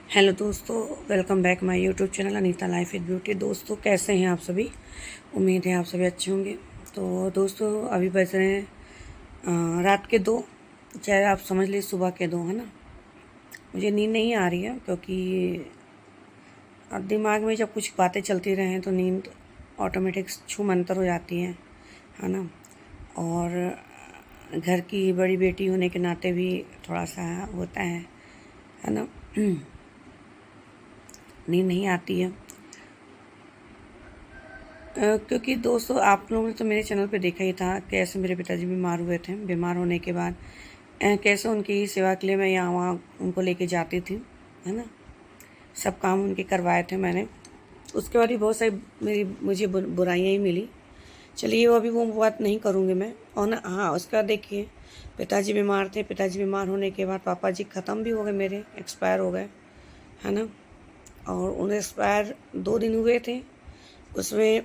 Hello दोस्तों, welcome back my YouTube channel Anita life with beauty. दोस्तों कैसे हैं आप सभी? उम्मीद है आप सभी अच्छे होंगे। तो दोस्तों अभी बज रहे हैं रात के 2, चाहे आप समझ लीजिए सुबह के 2, है ना। मुझे नींद नहीं आ रही है क्योंकि अब दिमाग में जब कुछ बातें चलती रहें तो नींद ऑटोमेटिक छूमंतर हो जाती है ना। और घर की बड़ी बेटी होने के नाते भी थोड़ा सा होता है ना। नींद नहीं आती है क्योंकि दोस्तों आप लोगों ने तो मेरे चैनल पे देखा ही था कैसे मेरे पिताजी बीमार हुए थे। बीमार होने के बाद कैसे उनकी सेवा के लिए मैं यहाँ वहाँ उनको लेके जाती थी, है ना। सब काम उनके करवाए थे मैंने। उसके बाद भी बहुत सारी मुझे बुराइयाँ ही मिली। चलिए अभी वो बात नहीं करूँगी मैं। और ना हाँ, उसके बाद देखिए पिताजी बीमार थे। पिताजी बीमार होने के बाद पापा जी ख़त्म भी हो गए, मेरे एक्सपायर हो गए, है ना। और उन्हें एक्सपायर 2 दिन हुए थे। उसमें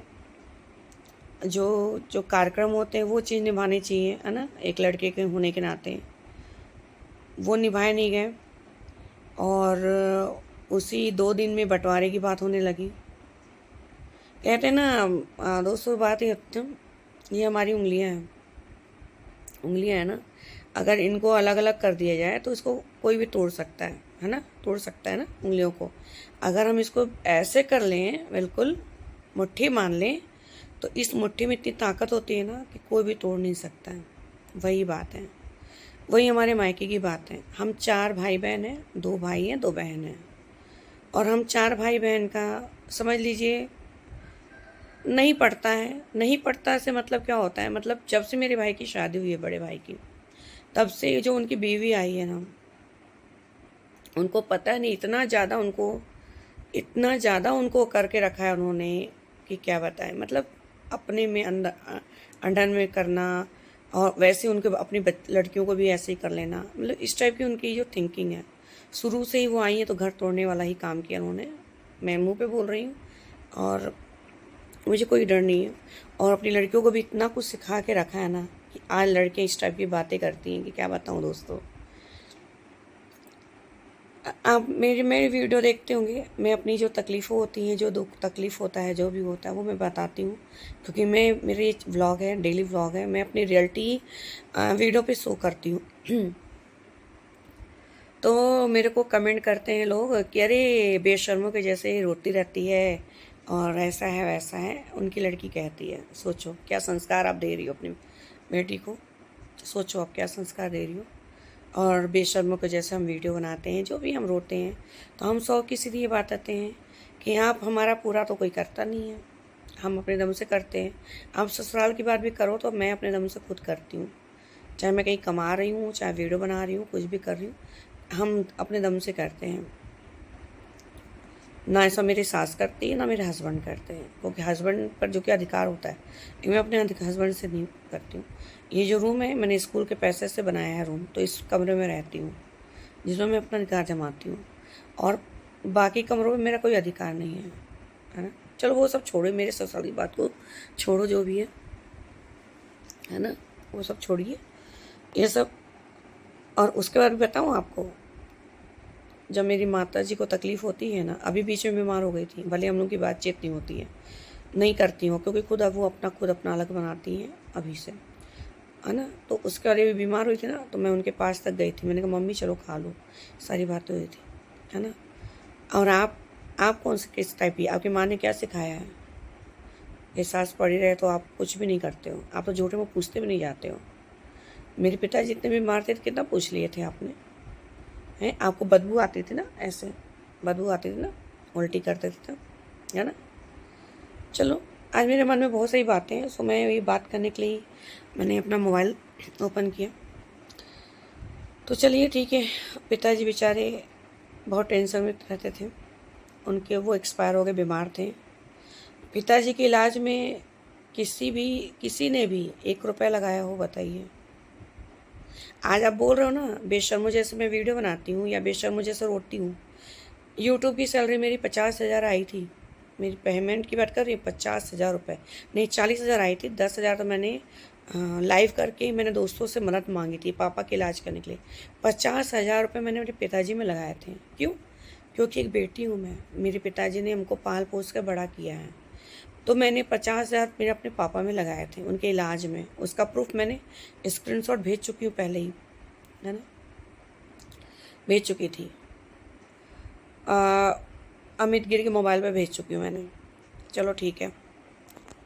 जो जो कार्यक्रम होते हैं वो चीज़ निभानी चाहिए, है ना, एक लड़के के होने के नाते वो निभाए नहीं गए। और उसी 2 दिन में बंटवारे की बात होने लगी। कहते हैं ना दोस्तों, बात ये होती है, ये हमारी उंगलियां हैं ना। अगर इनको अलग अलग कर दिया जाए तो इसको कोई भी तोड़ सकता है ना, तोड़ सकता है ना उंगलियों को। अगर हम इसको ऐसे कर लें, बिल्कुल मुट्ठी मान लें, तो इस मुट्ठी में इतनी ताकत होती है ना कि कोई भी तोड़ नहीं सकता है। वही बात है, वही हमारे मायके की बात है। हम 4 भाई बहन हैं, 2 भाई हैं 2 बहन हैं। और हम 4 भाई बहन का समझ लीजिए नहीं पड़ता है। नहीं पड़ता से मतलब क्या होता है, मतलब जब से मेरे भाई की शादी हुई है, बड़े भाई की, तब से जो उनकी बीवी आई है ना, उनको पता नहीं इतना ज़्यादा उनको करके रखा है उन्होंने कि क्या बताएं। मतलब अपने में अंदर अंडर में करना, और वैसे उनके अपनी लड़कियों को भी ऐसे ही कर लेना। मतलब इस टाइप की उनकी जो थिंकिंग है, शुरू से ही वो आई है तो घर तोड़ने वाला ही काम किया उन्होंने। मैं मुंह पे बोल रही हूँ और मुझे कोई डर नहीं है। और अपनी लड़कियों को भी इतना कुछ सिखा के रखा है ना कि आज लड़कियाँ इस टाइप की बातें करती हैं कि क्या बताऊँ दोस्तों। आप मेरी वीडियो देखते होंगे। मैं अपनी जो तकलीफ़ें होती हैं, जो दुख तकलीफ़ होता है, जो भी होता है वो मैं बताती हूँ, क्योंकि मेरे व्लॉग है, डेली व्लॉग है। मैं अपनी रियलिटी वीडियो पे शो करती हूँ। तो मेरे को कमेंट करते हैं लोग कि अरे बेशर्मों के जैसे रोती रहती है और ऐसा है वैसा है। उनकी लड़की कहती है, सोचो क्या संस्कार आप दे रही हो अपनी बेटी को। सोचो आप क्या संस्कार दे रही हो। और बेशर्मों के जैसे हम वीडियो बनाते हैं, जो भी हम रोते हैं, तो हम 100 की सीधी ये बात आते हैं कि आप हमारा पूरा तो कोई करता नहीं है, हम अपने दम से करते हैं। आप ससुराल की बात भी करो तो मैं अपने दम से खुद करती हूँ। चाहे मैं कहीं कमा रही हूँ, चाहे वीडियो बना रही हूँ, कुछ भी कर रही हूँ, हम अपने दम से करते हैं। ना ऐसा मेरी सास करती है, ना मेरे हस्बैंड करते हैं, क्योंकि हस्बैंड पर जो कि अधिकार होता है, ये मैं अपने हस्बैंड से नहीं करती हूँ। ये जो रूम है मैंने स्कूल के पैसे से बनाया है रूम, तो इस कमरे में रहती हूँ जिसमें मैं अपना अधिकार जमाती हूँ। और बाकी कमरों में मेरा कोई अधिकार नहीं है ना। चलो वो सब छोड़ो, मेरे ससुराल की बात को छोड़ो, जो भी है ना, वो सब छोड़िए ये सब। और उसके बाद बताऊँ आपको, जब मेरी माता जी को तकलीफ़ होती है ना, अभी बीच में बीमार हो गई थी, भले हम लोग की बातचीत नहीं होती है, नहीं करती हूँ, क्योंकि खुद अब वो खुद अपना अलग बनाती हैं अभी से, है ना। तो उसके बाद भी बीमार हुई थी ना, तो मैं उनके पास तक गई थी। मैंने कहा मम्मी चलो खा लो, सारी बातें हुई थी, है ना। और आप कौन से किस टाइप की, आपकी माँ ने क्या सिखाया है? ये सास पड़ी रहे तो आप कुछ भी नहीं करते हो, आप तो झूठे में पूछते भी नहीं जाते हो। मेरे पिताजी जितने बीमार थे तो कितना पूछ लिए थे आपने, हैं? आपको बदबू आती थी ना, ऐसे बदबू आती थी ना, उल्टी करते थे तब, है ना। चलो आज मेरे मन में बहुत सारी बातें हैं, सो मैं ये बात करने के लिए मैंने अपना मोबाइल ओपन किया। तो चलिए ठीक है। पिताजी बेचारे बहुत टेंशन में रहते थे, उनके वो एक्सपायर हो गए, बीमार थे। पिताजी के इलाज में किसी ने भी 1 रुपया लगाया हो, बताइए। आज आप बोल रहे हो ना बेशर्मों जैसे मैं वीडियो बनाती हूँ या बेशर्मों जैसे रोती हूँ। यूट्यूब की सैलरी मेरी 50,000 आई थी। मेरी पेमेंट की बात कर रही हूँ, 50,000 रुपये नहीं, 40,000 आई थी। 10,000 तो मैंने लाइव करके मैंने दोस्तों से मदद मांगी थी पापा के इलाज करने के लिए। 50,000 रुपये मैंने मेरे पिताजी में लगाए थे। क्यों? क्योंकि एक बेटी हूँ मैं, मेरे पिताजी ने हमको पाल पोस कर बड़ा किया है। तो मैंने 50,000 मेरे अपने पापा में लगाए थे उनके इलाज में, उसका प्रूफ मैंने स्क्रीनशॉट भेज चुकी हूँ पहले ही, है ना, भेज चुकी थी। अमित गिर के मोबाइल पे भेज चुकी हूँ मैंने। चलो ठीक है,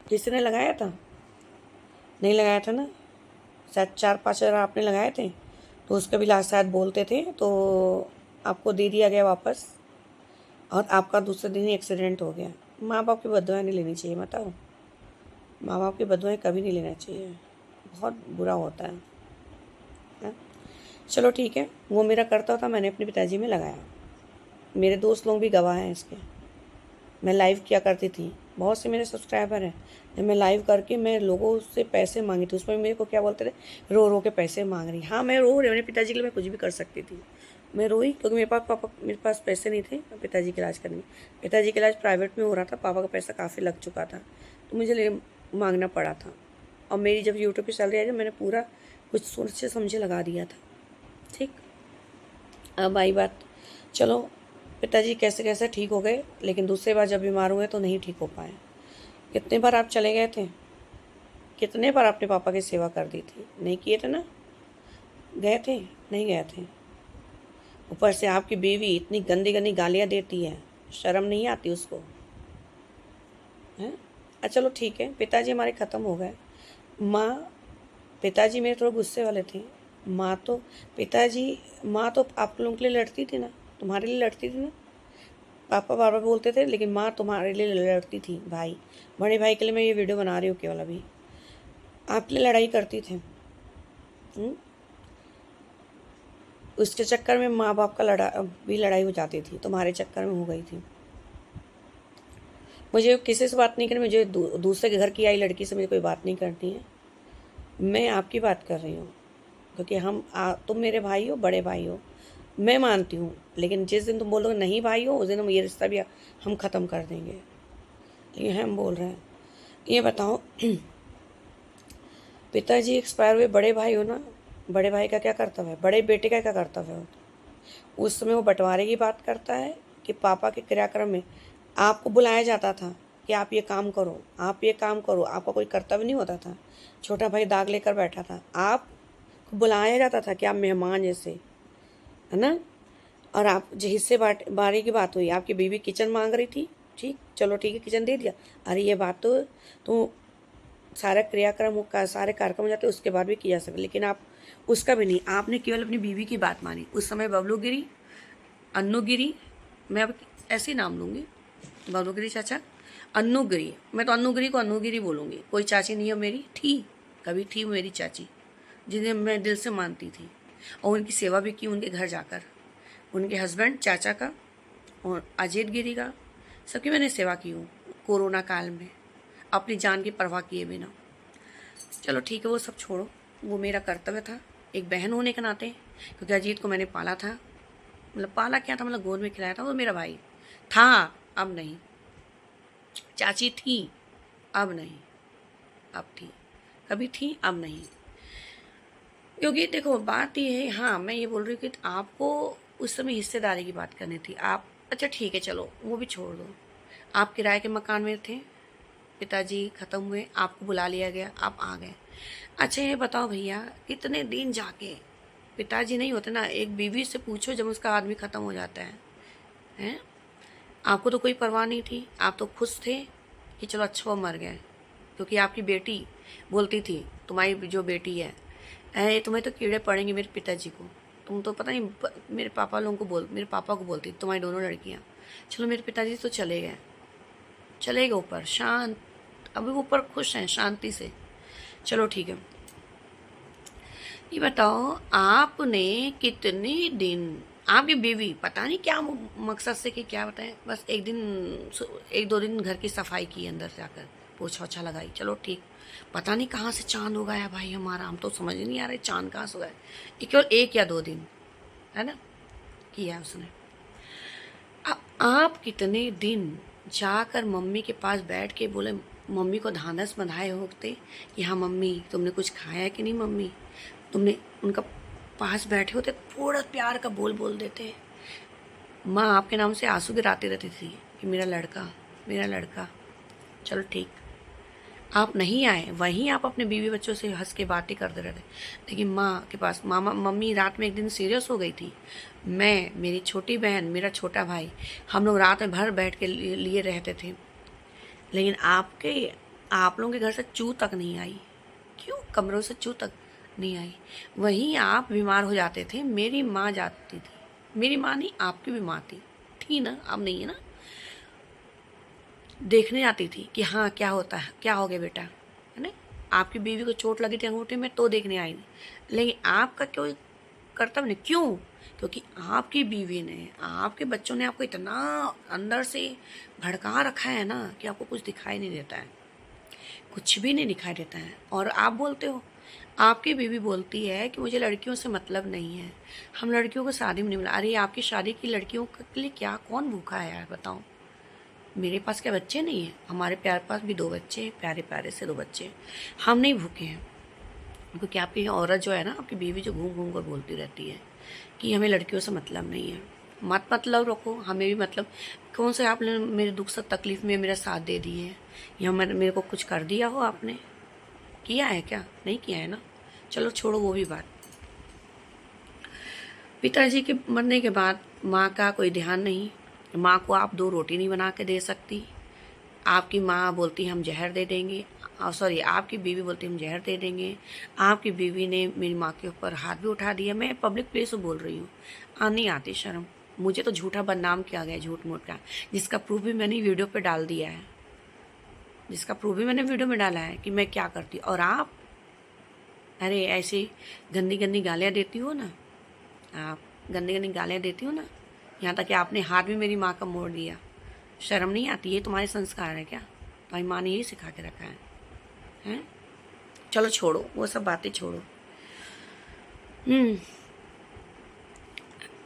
किसी ने लगाया था? नहीं लगाया था ना, शायद 4-5 हज़ार आपने लगाए थे, तो उसका भी लास्ट शायद बोलते थे, तो आपको दे दिया गया वापस, और आपका दूसरे दिन ही एक्सीडेंट हो गया। माँ बाप की बददुआएं नहीं लेनी चाहिए, बताओ, माँ बाप की बददुआएं कभी नहीं लेना चाहिए, बहुत बुरा होता है? चलो ठीक है, वो मेरा करता था, मैंने अपने पिताजी में लगाया। मेरे दोस्त लोग भी गवाह हैं इसके। मैं लाइव किया करती थी, बहुत से मेरे सब्सक्राइबर हैं, जब मैं लाइव करके मैं लोगों से पैसे मांगी थी, उसमें मेरे को क्या बोलते थे, रो रो के पैसे मांग रही। हाँ, मैं रो रही, मेरे पिताजी के लिए मैं कुछ भी कर सकती थी, मैं रोई क्योंकि मेरे पास पैसे नहीं थे पिताजी के इलाज करने में। पिताजी का इलाज प्राइवेट में हो रहा था, पापा का पैसा काफ़ी लग चुका था, तो मुझे मांगना पड़ा था। और मेरी जब यूट्यूब पर सैलरी आई, मैंने पूरा कुछ सोचे समझे लगा दिया था। ठीक, अब आई बात, चलो पिताजी कैसे कैसे ठीक हो गए, लेकिन दूसरी बार जब बीमार हुए तो नहीं ठीक हो पाए। कितने बार आप चले गए थे, कितने बार आपने पापा की सेवा कर दी थी? नहीं किए थे ना, गए थे? नहीं गए थे। ऊपर से आपकी बीवी इतनी गंदी गंदी गालियाँ देती है, शर्म नहीं आती उसको, हैं? चलो ठीक है, पिताजी हमारे ख़त्म हो गए। माँ, पिताजी मेरे थोड़े गुस्से वाले थे। माँ तो माँ तो आप लोगों के लिए लड़ती थी ना, तुम्हारे लिए लड़ती थी ना। पापा बार बार बोलते थे, लेकिन माँ तुम्हारे लिए लड़ती थी। भाई, बड़े भाई के लिए मैं ये वीडियो बना रही हूँ केवल, अभी आपके लिए लड़ाई करती थी। उसके चक्कर में माँ बाप का लड़ाई हो जाती थी, तुम्हारे चक्कर में हो गई थी। मुझे किसी से बात नहीं करनी, मुझे दूसरे के घर की आई लड़की से मुझे कोई बात नहीं करनी है। मैं आपकी बात कर रही हूँ, क्योंकि तुम मेरे भाई हो, बड़े भाई हो, मैं मानती हूँ, लेकिन जिस दिन तुम बोलोगे नहीं भाई हो, उस दिन हम ये रिश्ता भी हम ख़त्म कर देंगे। लेकिन हम बोल रहे हैं, ये बताओ, पिताजी एक्सपायर हुए, बड़े भाई हो ना, बड़े भाई का क्या कर्तव्य है, बड़े बेटे का क्या कर्तव्य होता है? उस समय वो बंटवारे की बात करता है कि पापा के क्रियाक्रम में आपको बुलाया जाता था कि आप ये काम करो, आप ये काम करो, आपका कोई कर्तव्य नहीं होता था। छोटा भाई दाग लेकर बैठा था, आपको बुलाया जाता था कि आप मेहमान जैसे, है ना। और आप जो हिस्से बारी की बात हुई, आपकी बीवी किचन मांग रही थी, ठीक, चलो ठीक है, किचन दे दिया। अरे ये बात तो सारा क्रियाक्रम का सारे कार्यक्रम हो जाते उसके बाद भी किया जा सकता, लेकिन आप उसका भी नहीं, आपने केवल अपनी बीवी की बात मानी। उस समय बबलू गिरी, अन्नू गिरी, मैं अब ऐसे ही नाम लूँगी, बबलू गिरी चाचा, अन्नू गिरी, मैं तो अन्नू गिरी को अन्नू गिरी बोलूँगी। कोई चाची नहीं है मेरी, थी कभी, थी मेरी चाची, जिन्हें मैं दिल से मानती थी, और उनकी सेवा भी की उनके घर जाकर, उनके हस्बैंड चाचा का और अजीत गिरी का, सबकी मैंने सेवा की हूँ कोरोना काल में, अपनी जान की परवाह किए बिना। चलो ठीक है, वो सब छोड़ो, वो मेरा कर्तव्य था एक बहन होने के नाते, क्योंकि अजीत को मैंने पाला था, मतलब पाला क्या था, मतलब गोद में खिलाया था, वो मेरा भाई था, अब नहीं। चाची थी, अब नहीं, अब थी, कभी थी, अब नहीं। क्योंकि देखो बात ये है, हाँ मैं ये बोल रही हूँ कि आपको उस समय हिस्सेदारी की बात करनी थी। आप, अच्छा ठीक है, चलो वो भी छोड़ दो, आप किराए के मकान में थे, पिताजी ख़त्म हुए, आपको बुला लिया गया, आप आ गए। अच्छा ये बताओ भैया, इतने दिन जाके पिताजी नहीं होते ना, एक बीवी से पूछो जब उसका आदमी ख़त्म हो जाता है, हैं? आपको तो कोई परवाह नहीं थी, आप तो खुश थे कि चलो अच्छा वो मर गए, क्योंकि आपकी बेटी बोलती थी, तुम्हारी जो बेटी है, तुम्हें तो कीड़े पड़ेंगे मेरे पिताजी को, तुम तो पता नहीं, मेरे पापा को बोलती तुम्हारी दोनों लड़कियां। चलो मेरे पिताजी तो चले गए ऊपर, शांत, अभी ऊपर खुश हैं शांति से। चलो ठीक है, ये बताओ आपने कितने दिन, आपकी बीवी पता नहीं क्या मकसद से कि क्या बताएं, बस एक दो दिन घर की सफाई की, अंदर जाकर पोछा ओछा लगाई, चलो ठीक, पता नहीं कहाँ से चांद हो गया भाई हमारा, हम तो समझ नहीं आ रहे चांद कहाँ से हो गया। केवल 1 या 2 दिन, है ना, किया है उसने। आप कितने दिन जाकर मम्मी के पास बैठ के बोले, मम्मी को ढांढस बंधाए होते कि हाँ मम्मी तुमने कुछ खाया कि नहीं, मम्मी तुमने, उनका पास बैठे होते, थोड़ा प्यार का बोल देते, माँ आपके नाम से आंसू गिराती रहती थी कि मेरा लड़का, मेरा लड़का। चलो ठीक, आप नहीं आए, वहीं आप अपने बीवी बच्चों से हंस के बातें करते रहते। लेकिन माँ के पास मम्मी रात में एक दिन सीरियस हो गई थी। मैं, मेरी छोटी बहन, मेरा छोटा भाई, हम लोग रात में भर बैठ के लिए रहते थे। लेकिन आप लोगों के घर से चू तक नहीं आई। क्यों? कमरों से चू तक नहीं आई। वहीं आप बीमार हो जाते थे, मेरी माँ जाती थी। मेरी माँ नहीं, आपकी भी माँ थी ना, अब नहीं है ना, देखने आती थी कि हाँ क्या होता है, क्या हो गया बेटा, है ना। आपकी बीवी को चोट लगी थी अंगूठे में तो देखने आई थी। लेकिन आपका क्यों कर्तव्य नहीं? क्यों? क्योंकि आपकी बीवी ने, आपके बच्चों ने आपको इतना अंदर से भड़का रखा है ना कि आपको कुछ दिखाई नहीं देता है, कुछ भी नहीं दिखाई देता है। और आप बोलते हो, आपकी बीवी बोलती है कि मुझे लड़कियों से मतलब नहीं है, हम लड़कियों को शादी में नहीं मिला। अरे आपकी शादी की लड़कियों के लिए क्या, कौन भूखा है यार, बताओ। मेरे पास क्या बच्चे नहीं हैं? हमारे प्यार पास भी 2 बच्चे हैं, प्यारे प्यारे से 2 बच्चे हैं। हम नहीं भूखे हैं। क्योंकि आपकी औरत जो है ना, आपकी बीवी जो घूम घूम कर बोलती रहती है कि हमें लड़कियों से मतलब नहीं है। मत मतलब रखो, हमें भी मतलब। कौन से आपने मेरे दुख से तकलीफ में मेरा साथ दे दिए है, या मेरे को कुछ कर दिया हो आपने? किया है क्या? नहीं किया है ना। चलो छोड़ो वो भी बात। पिताजी के मरने के बाद माँ का कोई ध्यान नहीं। माँ को आप 2 रोटी नहीं बना के दे सकती। आपकी माँ बोलती हम जहर दे देंगे, सॉरी आपकी बीवी बोलती हम जहर दे देंगे। आपकी बीवी ने मेरी माँ के ऊपर हाथ भी उठा दिया। मैं पब्लिक प्लेस से बोल रही हूँ, नहीं आती शर्म। मुझे तो झूठा बदनाम किया गया, झूठ मूठ का, जिसका प्रूफ भी मैंने वीडियो पे डाल दिया है, जिसका प्रूफ भी मैंने वीडियो में डाला है कि मैं क्या करती। और आप, अरे ऐसी गंदी गंदी गालियाँ देती हो ना, आप गंदी गंदी गालियाँ देती हो ना, यहाँ तक कि आपने हाथ भी मेरी माँ का मोड़ दिया। शर्म नहीं आती? ये तुम्हारे संस्कार है क्या? तुम्हारी माँ ने यही सिखा के रखा है, हैं? चलो छोड़ो वो सब बातें, छोड़ो।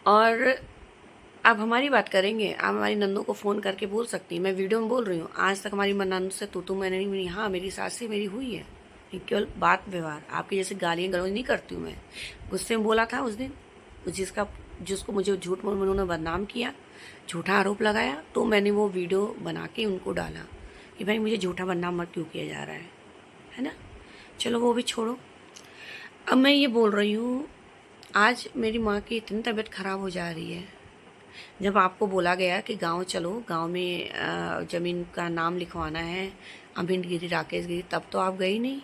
और अब हमारी बात करेंगे। आप हमारी नंदों को फ़ोन करके बोल सकती हैं, मैं वीडियो में बोल रही हूँ, आज तक हमारी नंद से तू मैंने नहीं मिली। हाँ मेरी सास से मेरी हुई है, केवल बात व्यवहार। आपकी जैसे गालियाँ गलौज नहीं करती हूँ मैं। गुस्से में बोला था उस दिन, जिसको मुझे झूठ मूठ में उन्होंने बदनाम किया, झूठा आरोप लगाया, तो मैंने वो वीडियो बना के उनको डाला कि भाई मुझे झूठा बदनाम मत क्यों किया जा रहा है ना। चलो वो भी छोड़ो। अब मैं ये बोल रही हूँ, आज मेरी माँ की इतनी तबीयत खराब हो जा रही है। जब आपको बोला गया कि गांव चलो, गांव में ज़मीन का नाम लिखवाना है, अभिंद गिरी, राकेश गिरी, तब तो आप गई नहीं।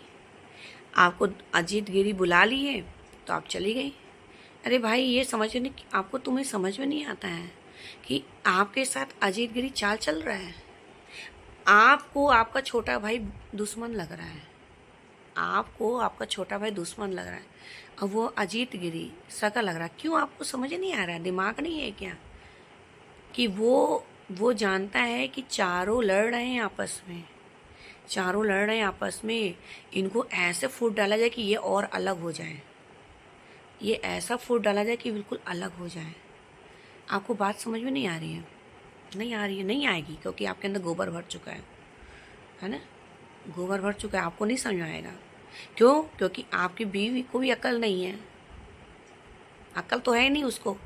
आपको अजीत गिरी बुला लिए तो आप चली गई। अरे भाई ये समझने की आपको, तुम्हें समझ में नहीं आता है कि आपके साथ अजीत गिरी चाल चल रहा है। आपको आपका छोटा भाई दुश्मन लग रहा है, आपको आपका छोटा भाई दुश्मन लग रहा है, अब वो अजीत गिरी सगा लग रहा है। क्यों? आपको समझ नहीं आ रहा है? दिमाग नहीं है क्या? कि वो जानता है कि चारों लड़ रहे हैं आपस में, चारों लड़ रहे हैं आपस में। इनको ऐसे फूट डाला जाए कि ये और अलग हो जाए, ये ऐसा फूट डाला जाए कि बिल्कुल अलग हो जाए। आपको बात समझ में नहीं आ रही है? नहीं आ रही है, नहीं आएगी, क्योंकि आपके अंदर गोबर भर चुका है ना। गोबर भर चुका है, आपको नहीं समझ में आएगा। क्यों? क्योंकि आपकी बीवी को भी अकल नहीं है, अकल तो है नहीं उसको।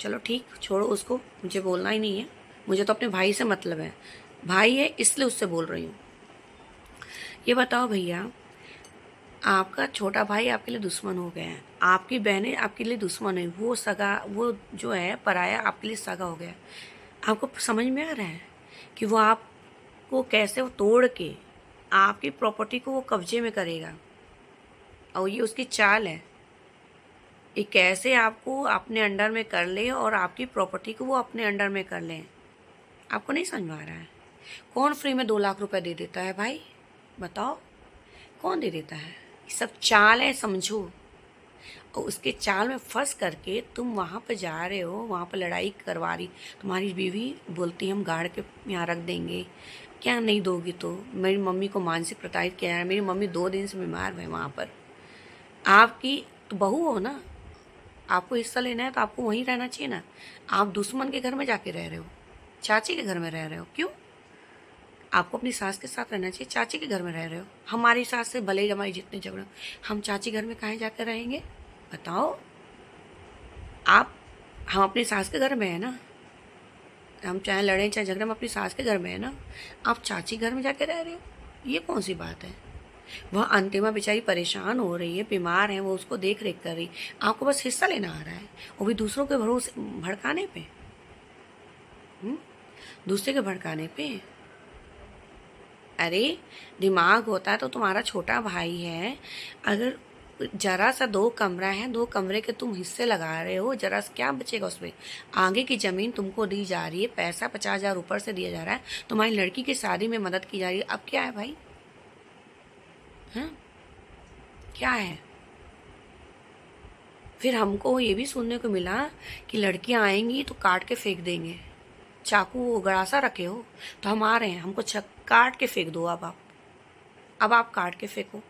चलो ठीक, छोड़ो उसको, मुझे बोलना ही नहीं है। मुझे तो अपने भाई से मतलब है, भाई है इसलिए उससे बोल रही हूँ। ये बताओ भैया, आपका छोटा भाई आपके लिए दुश्मन हो गया है, आपकी बहनें आपके लिए दुश्मन है, वो सगा, वो जो है पराया आपके लिए सगा हो गया है। आपको समझ में आ रहा है कि वो आपको कैसे वो तोड़ के आपकी प्रॉपर्टी को वो कब्जे में करेगा, और ये उसकी चाल है। ये कैसे आपको अपने अंडर में कर ले और आपकी प्रॉपर्टी को वो अपने अंडर में कर लें, आपको नहीं समझ में आ रहा है। कौन फ्री में 2 लाख रुपए दे देता है भाई? बताओ, कौन दे देता है? ये सब चाल है, समझो। और उसके चाल में फंस करके तुम वहाँ पर जा रहे हो, वहाँ पर लड़ाई करवा रही। तुम्हारी बीवी बोलती हम गाड़ के यहाँ रख देंगे, क्या नहीं दोगी तो? मेरी मम्मी को मानसिक प्रताड़ित किया है, मेरी मम्मी 2 दिन से बीमार है वहाँ पर। आपकी तो बहू हो ना, आपको हिस्सा लेना है तो आपको वहीं रहना चाहिए ना। आप दुश्मन के घर में जाके रह रहे हो, चाची के घर में रह रहे हो। क्यों? आपको अपनी सास के साथ रहना चाहिए, चाची के घर में रह रहे हो। हमारी सास से भले ही हमारी जितने झगड़े हो, हम चाची घर में कहाँ जाकर रहेंगे? बताओ। आप हम अपनी सास के घर में है ना, हम चाहे लड़ें चाहे झगड़े, हम अपनी सास के घर में है ना। आप चाची घर में जाके रह रहे हो, ये कौन सी बात है? वह अंतिमा बेचारी परेशान हो रही है, बीमार है, वो उसको देख रेख कर रही, आपको बस हिस्सा लेना आ रहा है, वो भी दूसरों के भरोसे भड़काने पे। दूसरे के भड़काने पे। अरे दिमाग होता है तो तुम्हारा छोटा भाई है, अगर जरा सा 2 कमरा है, 2 कमरे के तुम हिस्से लगा रहे हो, जरा सा क्या बचेगा उसमें? आगे की ज़मीन तुमको दी जा रही है, पैसा 50,000 ऊपर से दिया जा रहा है, तुम्हारी लड़की की शादी में मदद की जा रही है, अब क्या है भाई? हाँ, क्या है? फिर हमको ये भी सुनने को मिला कि लड़कियां आएंगी तो काट के फेंक देंगे। चाकू गड़ासा रखे हो तो हम आ रहे हैं, हमको काट के फेंक दो। अब आप काट के फेंको।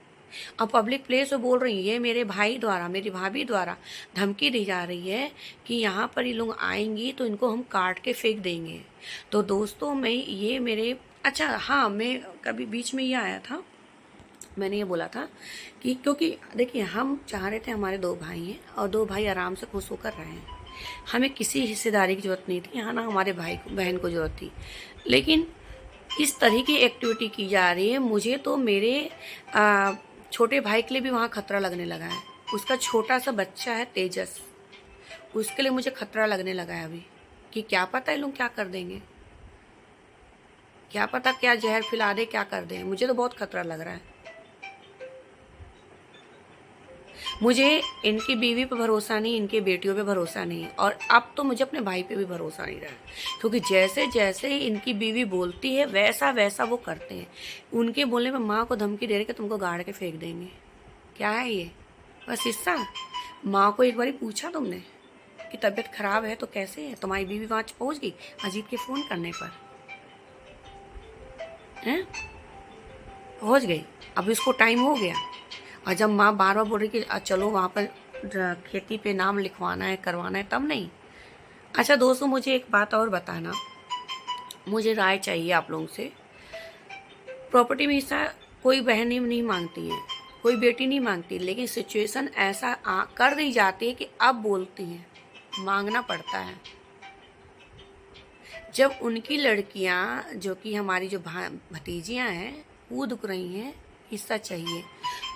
अब पब्लिक प्लेस में बोल रही है, मेरे भाई द्वारा, मेरी भाभी द्वारा धमकी दी जा रही है कि यहाँ पर ये लोग आएंगी तो इनको हम काट के फेंक देंगे। तो दोस्तों मैं ये मेरे अच्छा हाँ, मैं कभी बीच में ये आया था, मैंने ये बोला था कि क्योंकि देखिए हम चाह रहे थे, हमारे 2 भाई हैं और 2 भाई आराम से खुश होकर रहे हैं, हमें किसी हिस्सेदारी की ज़रूरत नहीं थी, हाँ ना हमारे भाई को बहन को ज़रूरत थी। लेकिन इस तरह की एक्टिविटी की जा रही है, मुझे तो मेरे छोटे भाई के लिए भी वहाँ खतरा लगने लगा है। उसका छोटा सा बच्चा है तेजस, उसके लिए मुझे खतरा लगने लगा है अभी कि क्या पता ये लोग क्या कर देंगे, क्या पता क्या जहर फैला दे, क्या कर दें। मुझे तो बहुत खतरा लग रहा है। मुझे इनकी बीवी पे भरोसा नहीं, इनके बेटियों पे भरोसा नहीं, और अब तो मुझे अपने भाई पे भी भरोसा नहीं रहा, क्योंकि जैसे जैसे इनकी बीवी बोलती है वैसा वैसा वो करते हैं। उनके बोलने पे माँ को धमकी दे रहे कि तुमको गाड़ के फेंक देंगे। क्या है ये? बस हिस्सा। माँ को एक बार पूछा तुमने कि तबीयत खराब है तो कैसे है? तुम्हारी बीवी वहाँ पहुँच गई अजीत के फ़ोन करने पर, हैं? पहुँच गई। अब इसको टाइम हो गया, और जब माँ बार बार बोल रही कि चलो वहाँ पर खेती पे नाम लिखवाना है, करवाना है, तब नहीं। अच्छा दोस्तों, मुझे एक बात और बताना, मुझे राय चाहिए आप लोगों से। प्रॉपर्टी में हिस्सा कोई बहन नहीं मांगती है, कोई बेटी नहीं मांगती, लेकिन सिचुएशन ऐसा कर दी जाती है कि अब बोलती हैं, मांगना पड़ता है। जब उनकी लड़कियां जो कि हमारी जो भतीजियां हैं कूद रही हैं हिस्सा चाहिए,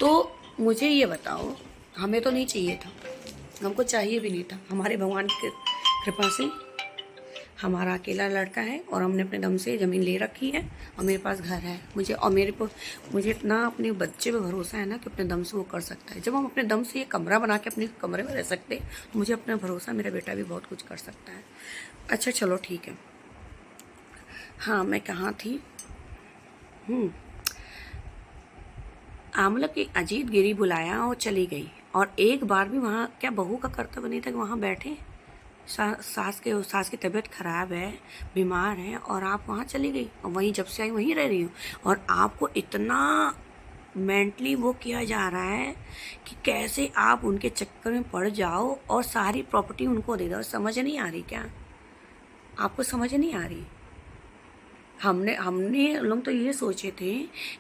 तो मुझे ये बताओ, हमें तो नहीं चाहिए था, हमको चाहिए भी नहीं था। हमारे भगवान की कृपा से हमारा अकेला लड़का है और हमने अपने दम से ज़मीन ले रखी है और मेरे पास घर है। मुझे इतना अपने बच्चे पे भरोसा है ना कि अपने दम से वो कर सकता है। जब हम अपने दम से ये कमरा बना के अपने कमरे में रह सकते हैं, तो मुझे अपना भरोसा मेरा बेटा भी बहुत कुछ कर सकता है। अच्छा चलो ठीक है। हाँ, मैं कहाँ थी? आमला की अजीत गिरी बुलाया और चली गई, और एक बार भी वहाँ क्या बहू का कर्तव्य नहीं था कि वहाँ बैठे? सास की तबीयत खराब है, बीमार है, और आप वहाँ चली गई, और वहीं जब से आई वहीं रह रही हूँ, और आपको इतना मेंटली वो किया जा रहा है कि कैसे आप उनके चक्कर में पड़ जाओ और सारी प्रॉपर्टी उनको दे दो। समझ नहीं आ रही क्या? आपको समझ नहीं आ रही? हमने लोग तो ये सोचे थे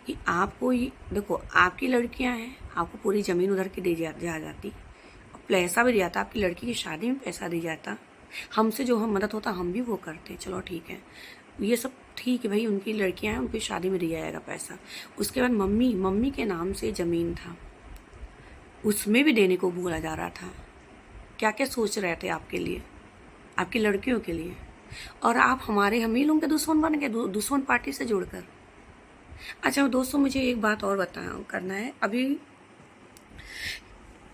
कि आपको ये देखो, आपकी लड़कियां हैं, आपको पूरी ज़मीन उधर की दे जा जाती, पैसा भी दिया था, आपकी लड़की की शादी में पैसा दिया जाता, हमसे जो हम मदद होता हम भी वो करते। चलो ठीक है, ये सब ठीक है भाई, उनकी लड़कियां हैं, उनकी शादी में दिया जाएगा पैसा। उसके बाद मम्मी के नाम से ज़मीन था, उसमें भी देने को बोला जा रहा था। क्या क्या सोच रहे थे आपके लिए, आपकी लड़कियों के लिए, और आप हम ही लोगों के दुश्मन बन गए, दुश्मन पार्टी से जुड़कर। अच्छा दोस्तों, मुझे एक बात और करना है। अभी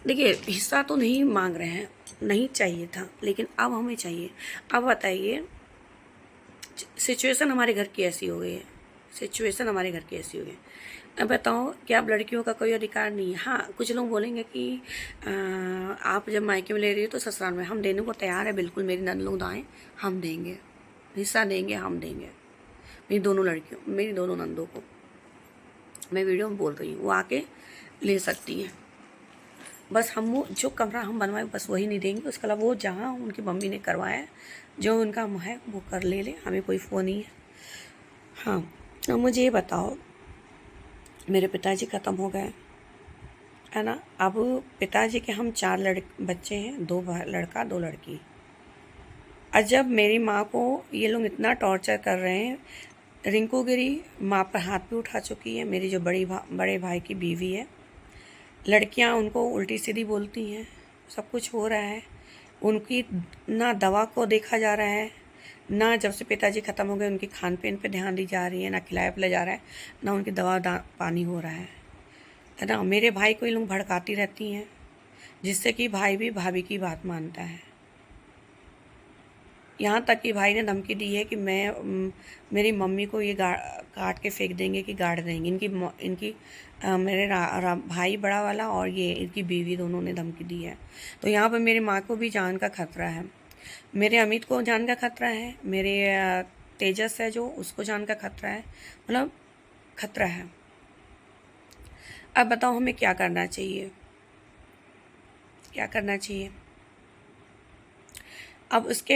देखिए, हिस्सा तो नहीं मांग रहे हैं, नहीं चाहिए था, लेकिन अब हमें चाहिए। अब बताइए, सिचुएशन हमारे घर की ऐसी हो गई है, सिचुएशन हमारे घर की ऐसी हो गई। अब बताओ कि अब लड़कियों का कोई अधिकार नहीं है। हाँ, कुछ लोग बोलेंगे कि आप जब मायके में ले रही हो तो ससुराल में हम देने को तैयार है, बिल्कुल मेरी नंद लोग आएँ हम देंगे, हिस्सा देंगे, हम देंगे। मेरी दोनों लड़कियों, मेरी दोनों नंदों को मैं वीडियो में बोल रही हूँ, वो आके ले सकती हैं। बस हम वो जो कमरा हम बनवाए बस वही नहीं देंगे, उसके अलावा वो जहाँ उनकी मम्मी ने करवाया जो उनका है वो कर ले, हमें कोई फ़ोन नहीं है। हाँ, अब मुझे ये बताओ, मेरे पिताजी ख़त्म हो गए है ना, अब पिताजी के हम 4 बच्चे हैं, 2 लड़का 2 लड़की। जब मेरी माँ को ये लोग इतना टॉर्चर कर रहे हैं, रिंकू गिरी माँ पर हाथ भी उठा चुकी है, मेरी जो बड़े भाई की बीवी है, लड़कियाँ उनको उल्टी सीधी बोलती हैं, सब कुछ हो रहा है। उनकी ना दवा को देखा जा रहा है, ना जब से पिताजी ख़त्म हो गए उनकी खान पीन पे ध्यान दी जा रही है, ना खिलाया पिलाया जा रहा है, ना उनकी दवा पानी हो रहा है ना। मेरे भाई को ये लोग भड़काती रहती हैं, जिससे कि भाई भी भाभी की बात मानता है। यहाँ तक कि भाई ने धमकी दी है कि मेरी मम्मी को ये काट के फेंक देंगे कि गाड़ देंगे। इनकी मेरे भाई बड़ा वाला और ये इनकी बीवी दोनों ने धमकी दी है। तो यहाँ पर मेरी माँ को भी जान का खतरा है, मेरे अमित को जान का खतरा है, मेरे तेजस है जो उसको जान का खतरा है, मतलब खतरा है। अब बताओ हमें क्या करना चाहिए, क्या करना चाहिए। अब उसके